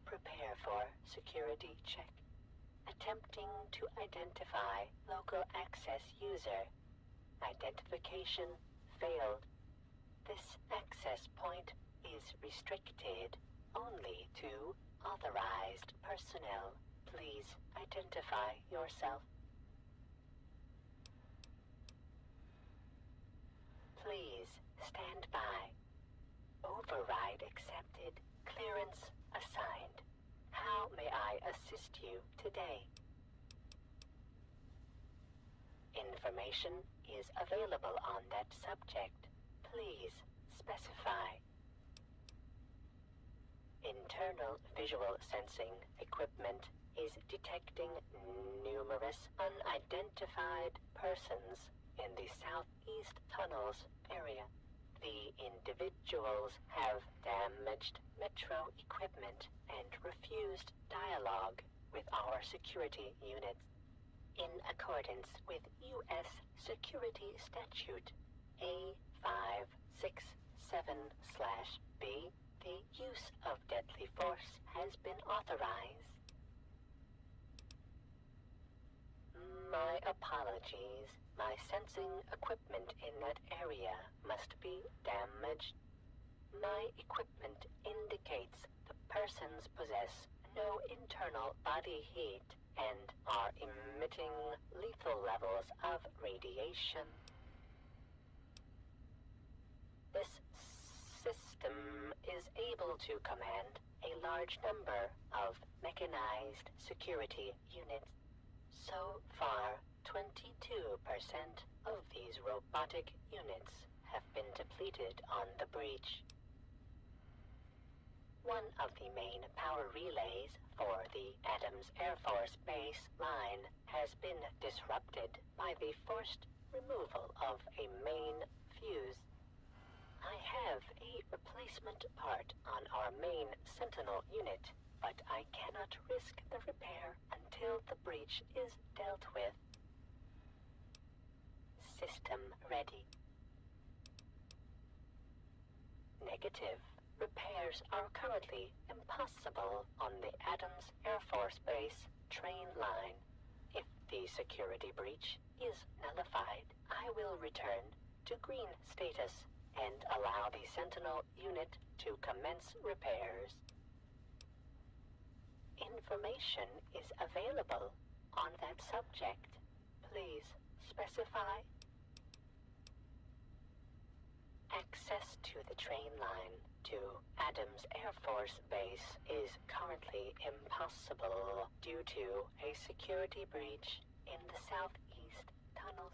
O: Prepare for security check. Attempting to identify local access user. Identification failed. This access point is restricted only to authorized personnel. Please identify yourself. Please stand by. Override accepted. Clearance assigned. How may I assist you today? Information is available on that subject. Please specify. Internal visual sensing equipment is detecting numerous unidentified persons in the southeast tunnels area. The individuals have damaged metro equipment and refused dialogue with our security units. In accordance with U.S. Security Statute A567/B, the use of deadly force has been authorized. My apologies. My sensing equipment in that area must be damaged. My equipment indicates the persons possess no internal body heat and are emitting lethal levels of radiation. This system is able to command a large number of mechanized security units. So far, 22% of these robotic units have been depleted on the breach. One of the main power relays for the Adams Air Force Base line has been disrupted by the forced removal of a main fuse. I have a replacement part on our main Sentinel unit, but I cannot risk the repair until the breach is dealt with. System ready. Negative. Repairs are currently impossible on the Adams Air Force Base train line. If the security breach is nullified, I will return to green status and allow the Sentinel unit to commence repairs. Information is available on that subject. Please specify. Access to the train line to Adams Air Force Base is currently impossible due to a security breach in the southeast tunnels.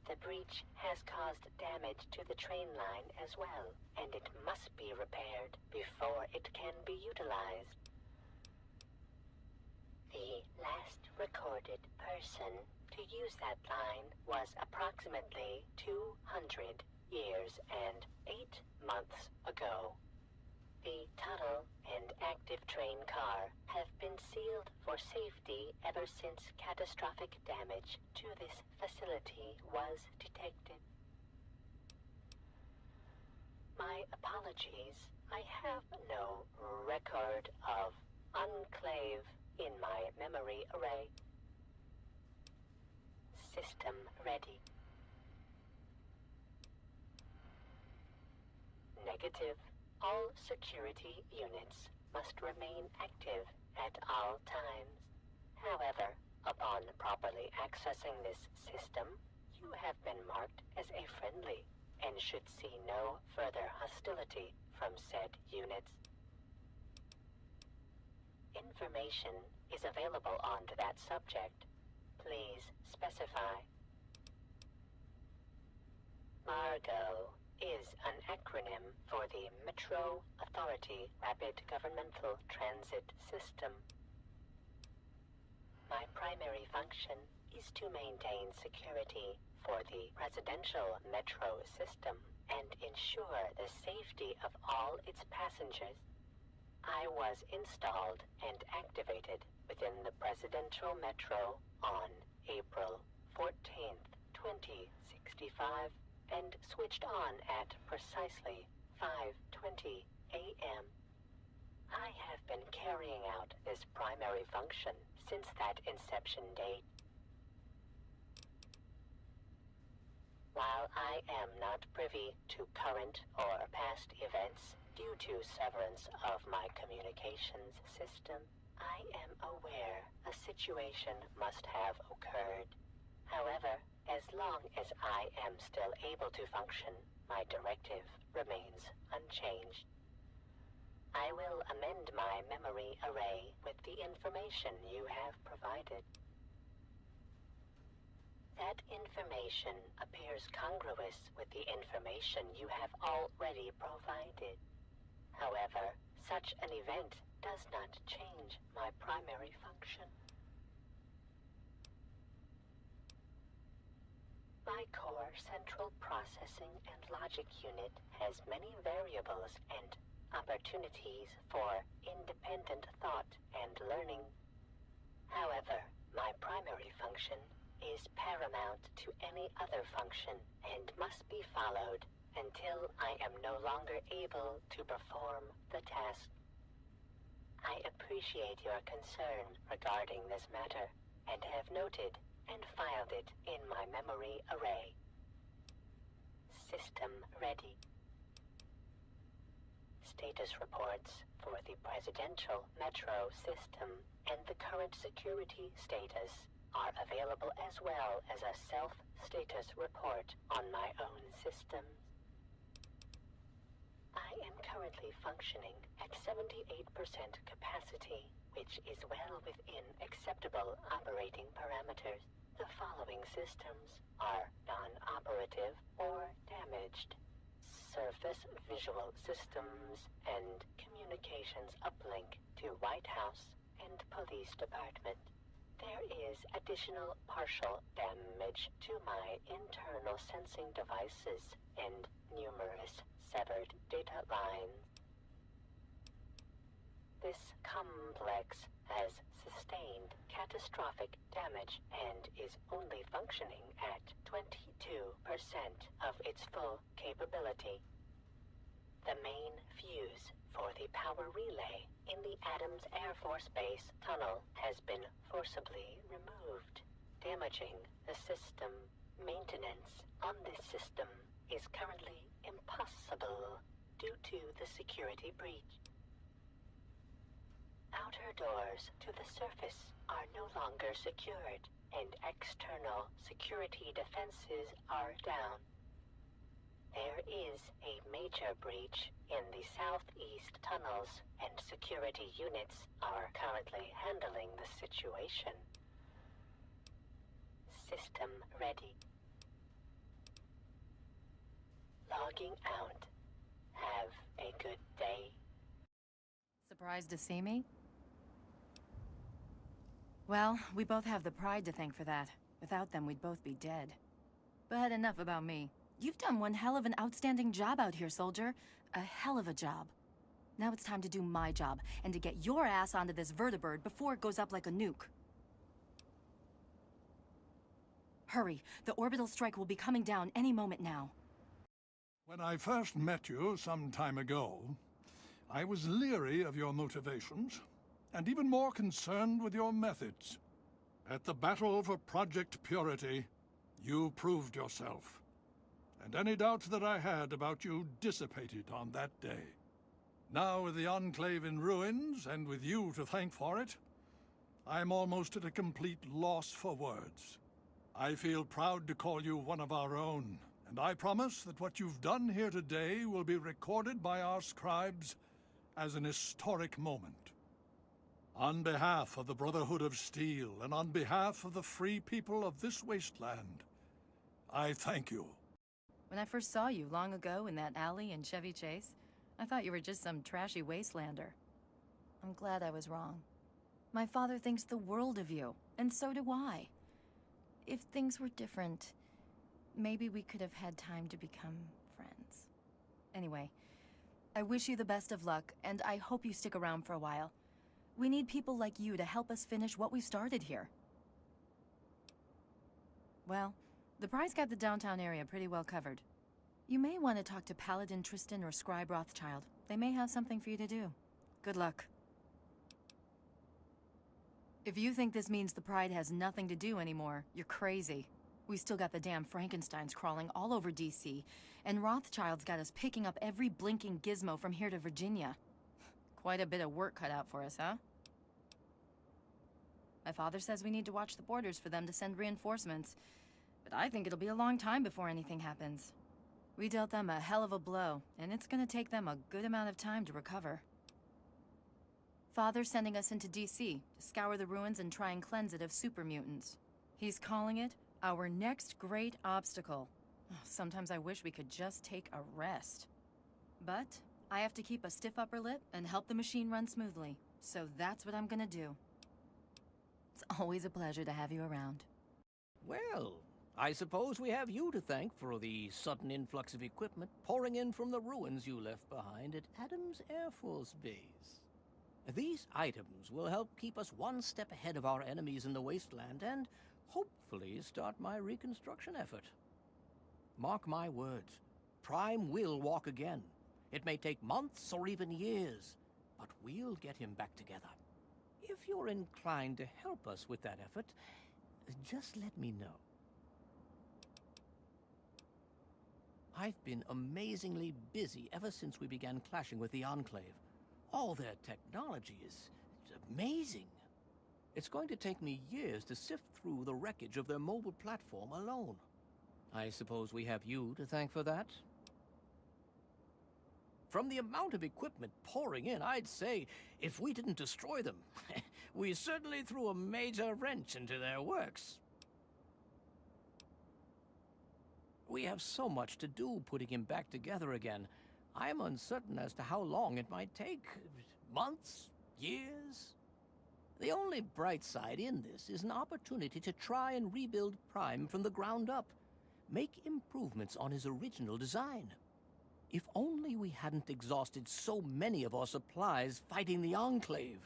O: The breach has caused damage to the train line as well, and it must be repaired before it can be utilized. The last recorded person to use that line was approximately 200 years and 8 months ago. The tunnel and active train car have been sealed for safety ever since catastrophic damage to this facility was detected. My apologies. I have no record of Enclave in my memory array. System ready. Negative. All security units must remain active at all times. However, upon properly accessing this system, you have been marked as a friendly and should see no further hostility from said units. Information is available on that subject. Please specify. MARGO is an acronym for the Metro Authority Rapid Governmental Transit System. My primary function is to maintain security for the residential metro system and ensure the safety of all its passengers. I was installed and activated within the presidential metro on April 14th, 2065, and switched on at precisely 5:20 a.m. I have been carrying out this primary function since that inception date. While I am not privy to current or past events due to severance of my communications system, I am aware a situation must have occurred. However, as long as I am still able to function, my directive remains unchanged. I will amend my memory array with the information you have provided. That information appears congruous with the information you have already provided. However, such an event does not change my primary function. My core central processing and logic unit has many variables and opportunities for independent thought and learning. However, my primary function is paramount to any other function and must be followed until I am no longer able to perform the task. I appreciate your concern regarding this matter and have noted and filed it in my memory array. System ready. Status reports for the Presidential Metro System and the current security status are available as well as a self-status report on my own system. I am currently functioning at 78% capacity, which is well within acceptable operating parameters. The following systems are non-operative or damaged: surface visual systems and communications uplink to White House and Police Department. There is additional partial damage to my internal sensing devices and numerous severed data lines. This complex has sustained catastrophic damage and is only functioning at 22% of its full capability. The main fuse for the power relay in the Adams Air Force Base tunnel has been forcibly removed, damaging the system. Maintenance on this system is currently impossible due to the security breach. Outer doors to the surface are no longer secured, and external security defenses are down. There is a major breach in the southeast tunnels, and security units are currently handling the situation. System ready. Logging out. Have a good day.
A: Surprised to see me? Well, we both have the Pride to thank for that. Without them, we'd both be dead. But enough about me. You've done one hell of an outstanding job out here, soldier. A hell of a job. Now it's time to do my job, and to get your ass onto this vertibird before it goes up like a nuke. Hurry, the orbital strike will be coming down any moment now.
B: When I first met you some time ago, I was leery of your motivations, and even more concerned with your methods. At the battle for Project Purity, you proved yourself. And any doubts that I had about you dissipated on that day. Now, with the Enclave in ruins, and with you to thank for it, I'm almost at a complete loss for words. I feel proud to call you one of our own, and I promise that what you've done here today will be recorded by our scribes as an historic moment. On behalf of the Brotherhood of Steel, and on behalf of the free people of this wasteland, I thank you.
A: When I first saw you long ago in that alley in Chevy Chase, I thought you were just some trashy wastelander. I'm glad I was wrong. My father thinks the world of you, and so do I. If things were different, maybe we could have had time to become friends. Anyway, I wish you the best of luck, and I hope you stick around for a while. We need people like you to help us finish what we started here. Well, the Pride's got the downtown area pretty well covered. You may want to talk to Paladin Tristan or Scribe Rothschild. They may have something for you to do. Good luck. If you think this means the Pride has nothing to do anymore, you're crazy. We still got the damn Frankensteins crawling all over DC, and Rothschild's got us picking up every blinking gizmo from here to Virginia. Quite a bit of work cut out for us, huh? My father says we need to watch the borders for them to send reinforcements, but I think it'll be a long time before anything happens. We dealt them a hell of a blow, and it's gonna take them a good amount of time to recover. Father's sending us into DC to scour the ruins and try and cleanse it of super mutants. He's calling it Our next great obstacle. Sometimes I wish we could just take a rest. But I have to keep a stiff upper lip and help the machine run smoothly. So that's what I'm gonna do. It's always a pleasure to have you around.
E: Well, I suppose we have you to thank for the sudden influx of equipment pouring in from the ruins you left behind at Adams Air Force Base. These items will help keep us one step ahead of our enemies in the wasteland and hopefully start my reconstruction effort. Mark my words, Prime will walk again. It may take months or even years, but we'll get him back together. If you're inclined to help us with that effort, just let me know. I've been amazingly busy ever since we began clashing with the Enclave. All their technology is amazing. It's going to take me years to sift through the wreckage of their mobile platform alone. I suppose we have you to thank for that? From the amount of equipment pouring in, I'd say if we didn't destroy them, we certainly threw a major wrench into their works. We have so much to do putting him back together again. I'm uncertain as to how long it might take. Months? Years? The only bright side in this is an opportunity to try and rebuild Prime from the ground up. Make improvements on his original design. If only we hadn't exhausted so many of our supplies fighting the Enclave.